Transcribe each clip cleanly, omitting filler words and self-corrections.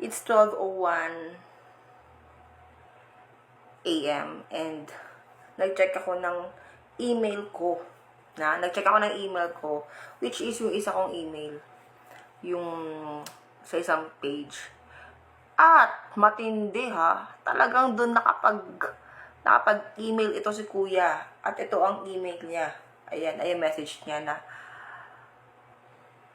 It's 12:01 a.m. and nag-check ako ng email ko. Which is yung isa kong email. Yung sa isang page. At matindi ha, talagang doon nakapag-email ito si kuya. At ito ang email niya. Ayan, message niya na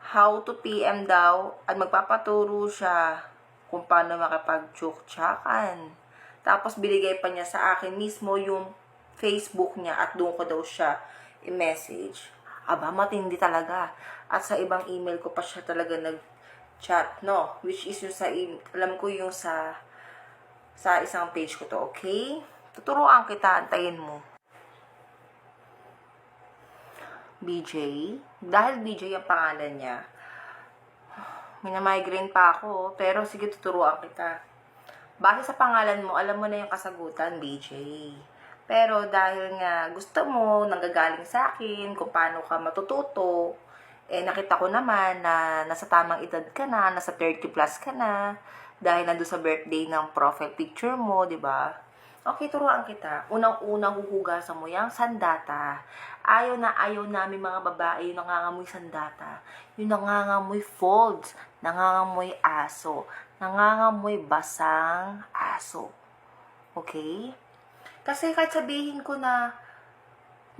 how to PM daw at magpapaturo siya kung paano makipag-tsuktsakan. Tapos binigay pa niya sa akin mismo yung Facebook niya at doon ko daw siya i-message. Aba, matindi talaga. At sa ibang email ko pa siya talaga nag-chat, no? Which is yung alam ko yung sa isang page ko to, okay? Tuturuan kita, antayin mo. BJ. Dahil BJ ang pangalan niya, minamigraine pa ako, pero sige, tuturuan kita. Base sa pangalan mo, alam mo na yung kasagutan, BJ. Pero dahil nga gusto mo, nanggagaling sa akin, kung paano ka matututo, nakita ko naman na nasa tamang edad ka na, nasa 30 plus ka na, dahil nandun sa birthday ng profile picture mo, di ba? Okay, turuan kita. Unang-unang huhugasan mo yung sandata. Ayaw namin mga babae yung nangangamoy sandata. Yung nangangamoy folds, nangangamoy aso, nangangamoy basang aso. Okay? Kasi kahit sabihin ko na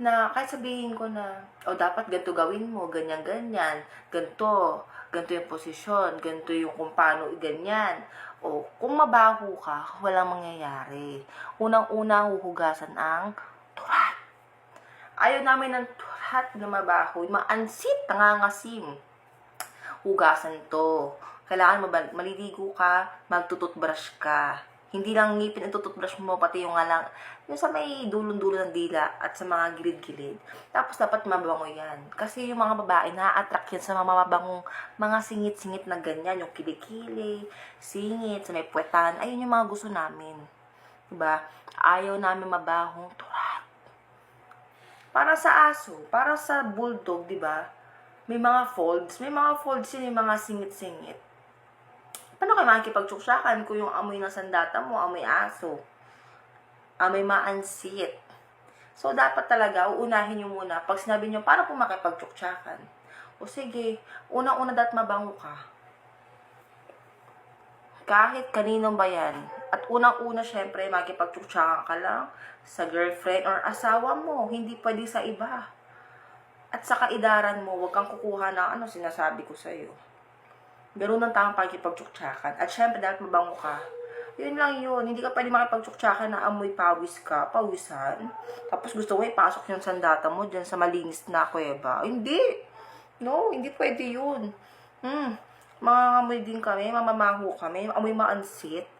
dapat ganito gawin mo, ganyan, ganito yung posisyon, ganito yung kung paano ganyan. O, kung mabaho ka, walang mangyayari. Unang-una, huhugasan ang turat. Ayaw namin ng turat na mabaho, maansit, nangangasim. Hugasan to. Kailangan maliligo ka, magtututbrush ka. Hindi lang ngipin ang tututbrush mo, pati yung sa may dulon-dulo ng dila at sa mga gilid-gilid. Tapos dapat mabango yan. Kasi yung mga babae na-attract yan sa mga mababangong mga singit-singit na ganyan. Yung kilikili, singit, sa may puwetan. Ayun yung mga gusto namin. Diba? Ayaw namin mabahong turat. Para sa aso, para sa bulldog, diba? May mga folds. May mga folds yun, yung mga singit-singit. Paano kayo makikipagtsuksyakan kung yung amoy ng sandata mo, amoy aso? Amoy maansit. So, dapat talaga, uunahin nyo muna. Pag sinabi nyo, paano po makipagtsuksyakan? O sige, unang-una dapat mabango ka. Kahit kaninong ba yan. At unang-una, syempre, makipagtsuksyakan ka lang sa girlfriend or asawa mo. Hindi pwede sa iba. At sa kaidaran mo, huwag kang kukuha ng sinasabi ko sa'yo. Ganun ang tamang pagkipagtsuktsakan. At syempre, dapat mabango ka. Yun lang yun. Hindi ka pwede makipagtsuktsakan na amoy pawis ka, pawisan. Tapos gusto mo ipasok yung sandata mo dyan sa malinis na kuweba. Hindi. No, hindi pwede yun. Mga amoy din kami, mamamaho kami, amoy maansit.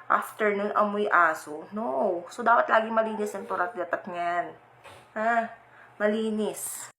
After nun, amoy aso. No. So, dapat lagi malinis ang turat-datat niyan. Malinis.